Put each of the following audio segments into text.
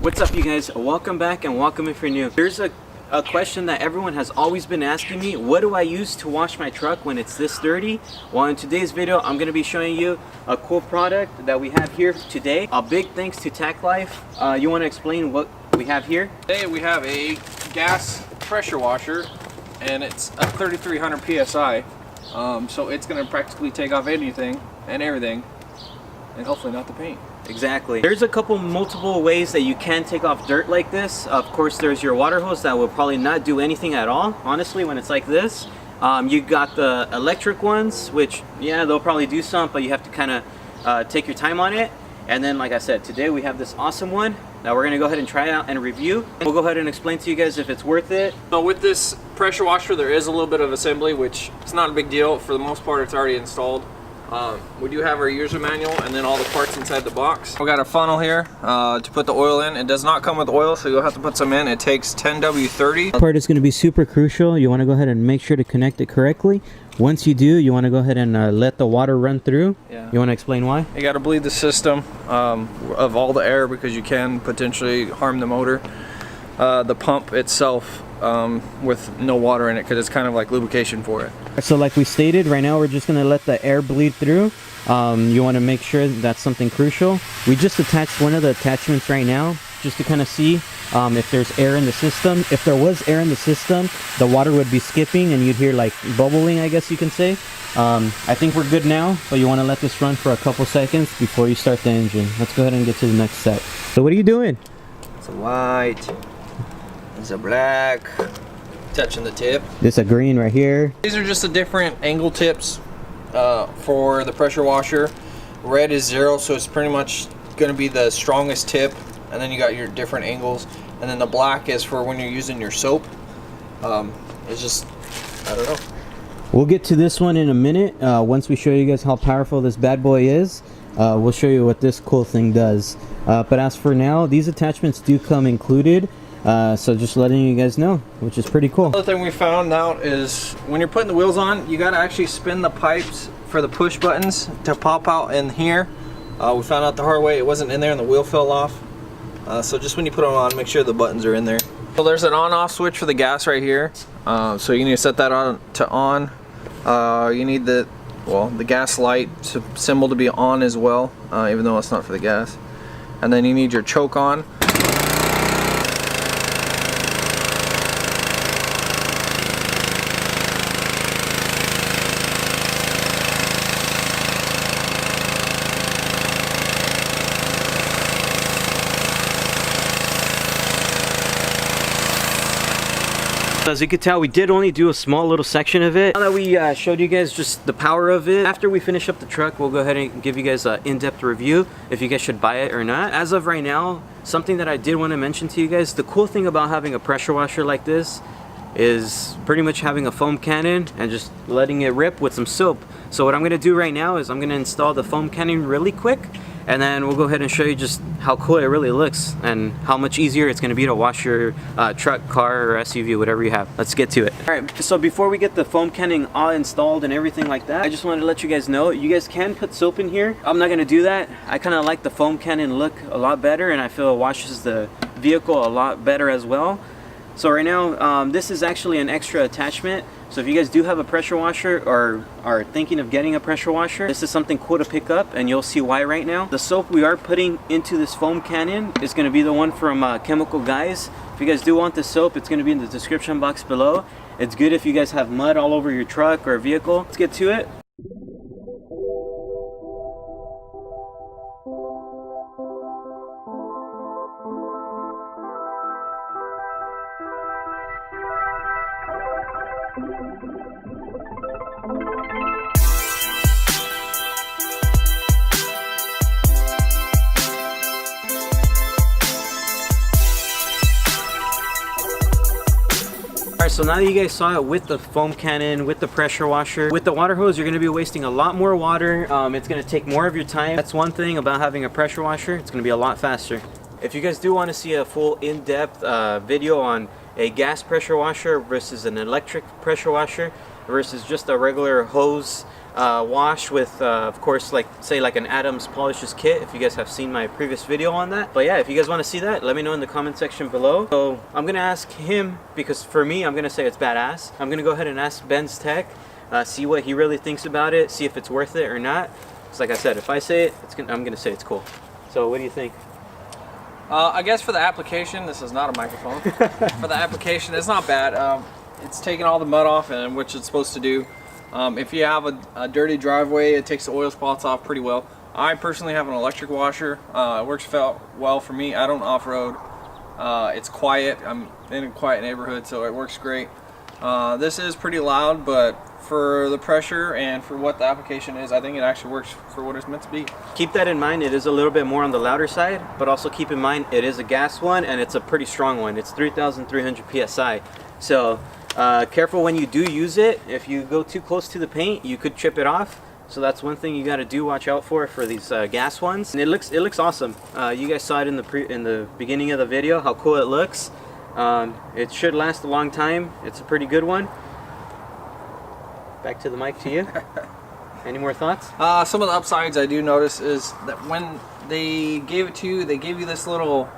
What's up, you guys? Welcome back and welcome if you're new. Here's a question that everyone has always been asking me. What do I use to wash my truck when it's this dirty? Well, in today's video, I'm going to be showing you a cool product that we have here today. A big thanks to Tacklife. You want to explain what we have here? Today we have a gas pressure washer, and it's a 3300 psi. So it's going to practically take off anything and everything, and hopefully not the paint. Exactly. There's a couple multiple ways that you can take off dirt like this. Of course, there's your water hose that will probably not do anything at all, honestly, when it's like this. You got the electric ones, which, yeah, they'll probably do some, but you have to kind of take your time on it. And then, like I said, today we have this awesome one that we're going to go ahead and try out and review. We'll go ahead and explain to you guys if it's worth it. So with this pressure washer, there is a little bit of assembly, which it's not a big deal. For the most part, it's already installed. We do have our user manual and then all the parts inside the box. We got a funnel here to put the oil in. It does not come with oil, so you'll have to put some in. It takes 10W30. This part is going to be super crucial. You want to go ahead and make sure to connect it correctly. Once you do, you want to go ahead and let the water run through. Yeah. You want to explain why? You got to bleed the system of all the air, because you can potentially harm the motor. The pump itself with no water in it, because it's kind of like lubrication for it. So like we stated, right now we're just going to let the air bleed through. You want to make sure that's something crucial. We just attached one of the attachments right now just to kind of see if there's air in the system. If there was air in the system, the water would be skipping and you'd hear like bubbling, I guess you can say. I think we're good now, but you want to let this run for a couple seconds before you start the engine. Let's go ahead and get to the next step. So what are you doing? It's a white. It's a black. Touching the tip. This a green right here. These are just the different angle tips for the pressure washer. Red is 0, so it's pretty much going to be the strongest tip, and then you got your different angles, and then the black is for when you're using your soap. It's just, I don't know. We'll get to this one in a minute. Once we show you guys how powerful this bad boy is, we'll show you what this cool thing does. But as for now, these attachments do come included. So just letting you guys know, which is pretty cool. Another thing we found out is when you're putting the wheels on, you got to actually spin the pipes for the push buttons to pop out in here. We found out the hard way, it wasn't in there and the wheel fell off. So just when you put them on, make sure the buttons are in there. So there's an on-off switch for the gas right here. So you need to set that on to on. You need the gas light symbol to be on as well, even though it's not for the gas. And then you need your choke on. As you can tell, we did only do a small little section of it. Now that we showed you guys just the power of it, after we finish up the truck, we'll go ahead and give you guys an in-depth review if you guys should buy it or not. As of right now, something that I did want to mention to you guys, the cool thing about having a pressure washer like this is pretty much having a foam cannon and just letting it rip with some soap. So what I'm going to do right now is I'm going to install the foam cannon really quick, and then we'll go ahead and show you just how cool it really looks and how much easier it's going to be to wash your truck, car, or SUV, whatever you have. Let's get to it. Alright, so before we get the foam cannon all installed and everything like that, I just wanted to let you guys know, you guys can put soap in here. I'm not going to do that. I kind of like the foam cannon look a lot better, and I feel it washes the vehicle a lot better as well. So right now, this is actually an extra attachment. So if you guys do have a pressure washer or are thinking of getting a pressure washer, this is something cool to pick up, and you'll see why right now. The soap we are putting into this foam cannon is going to be the one from Chemical Guys. If you guys do want this soap, it's going to be in the description box below. It's good if you guys have mud all over your truck or vehicle. Let's get to it. Alright, so now that you guys saw it with the foam cannon, with the pressure washer, with the water hose, you're going to be wasting a lot more water. It's going to take more of your time. That's one thing about having a pressure washer. It's going to be a lot faster. If you guys do want to see a full in-depth video on a gas pressure washer versus an electric pressure washer versus just a regular hose wash with of course, like say like an Adams polishes kit, if you guys have seen my previous video on that. But yeah, if you guys want to see that, let me know in the comment section below. So I'm gonna ask him, because for me, I'm gonna say it's badass. I'm gonna go ahead and ask Ben's tech, see what he really thinks about it, see if it's worth it or not. Because like I said, if I say it, I'm gonna say it's cool. So what do you think? I guess for the application, this is not a microphone. For the application, it's not bad. It's taking all the mud off, and which it's supposed to do. If you have a dirty driveway, it takes the oil spots off pretty well. I personally have an electric washer. It works well for me. I don't off-road. It's quiet. I'm in a quiet neighborhood, so it works great. This is pretty loud, but for the pressure and for what the application is, I think it actually works for what it's meant to be. Keep that in mind. It is a little bit more on the louder side, but also keep in mind it is a gas one, and it's a pretty strong one. It's 3,300 psi. So careful when you do use it. If you go too close to the paint, you could chip it off. So that's one thing you got to do. Watch out for these gas ones. And it looks awesome. You guys saw it in the beginning of the video how cool it looks. It should last a long time. It's a pretty good one. Back to the mic to you. Any more thoughts? Some of the upsides I do notice is that when they gave it to you, they gave you this little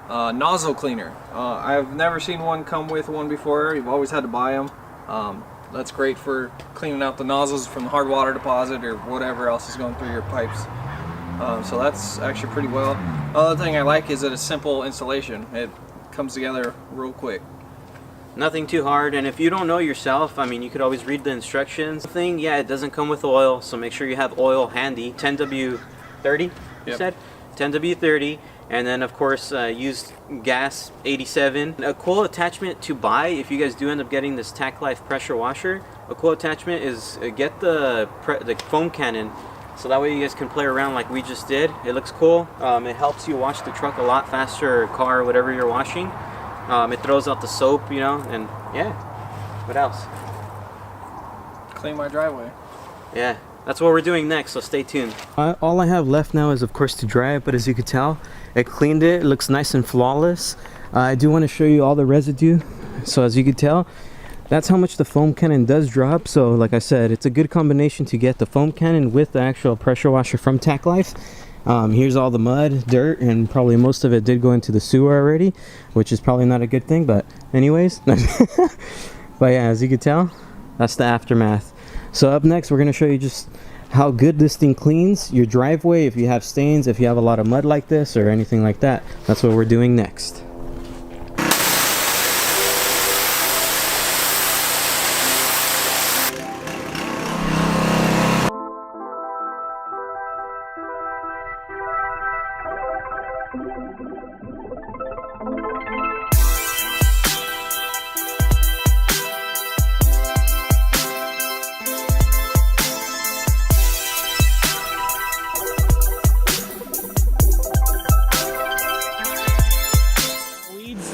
nozzle cleaner. I've never seen one come with one before. You've always had to buy them. That's great for cleaning out the nozzles from the hard water deposit or whatever else is going through your pipes. So that's actually pretty well. Other thing I like is that it's simple installation. It comes together real quick. Nothing too hard, and if you don't know yourself, I mean, you could always read the instructions. Yeah, it doesn't come with oil, so make sure you have oil handy. 10W30, you said? 10W30, and then of course used gas 87. A cool attachment to buy if you guys do end up getting this Tacklife pressure washer. A cool attachment is get the foam cannon, so that way you guys can play around like we just did. It looks cool. It helps you wash the truck a lot faster, or car, or whatever you're washing. It throws out the soap, you know, and yeah. What else? Clean my driveway. Yeah, that's what we're doing next, so stay tuned. All I have left now is, of course, to dry it, but as you can tell, it cleaned it. It looks nice and flawless. I do want to show you all the residue. So as you can tell, that's how much the foam cannon does drop. So like I said, it's a good combination to get the foam cannon with the actual pressure washer from Tacklife. Here's all the mud, dirt, and probably most of it did go into the sewer already, which is probably not a good thing, but anyways. But yeah, as you can tell, that's the aftermath. So up next, we're going to show you just how good this thing cleans your driveway. If you have stains, if you have a lot of mud like this or anything like that, that's what we're doing next.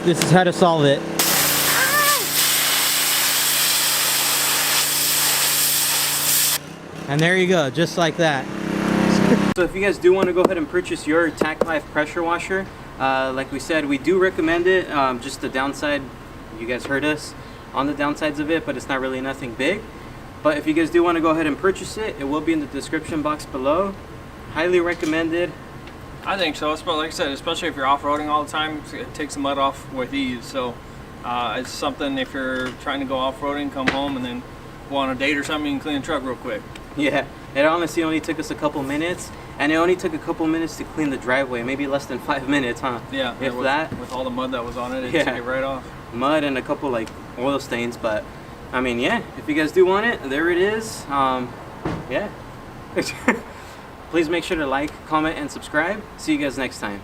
This is how to solve it. And there you go, just like that. So if you guys do want to go ahead and purchase your Tacklife pressure washer, like we said, we do recommend it. Just the downside, you guys heard us on the downsides of it, but it's not really nothing big. But if you guys do want to go ahead and purchase it, it will be in the description box below. Highly recommended. I think so. Like I said, especially if you're off-roading all the time, it takes the mud off with ease. So it's something, if you're trying to go off-roading, come home, and then go on a date or something, you can clean the truck real quick. Yeah, it honestly only took us a couple minutes, and it only took a couple minutes to clean the driveway. Maybe less than 5 minutes, huh? Yeah, if that. With all the mud that was on it, it took it right off. Mud and a couple like oil stains, but I mean, yeah, if you guys do want it, there it is. Yeah. Please make sure to like, comment, and subscribe. See you guys next time.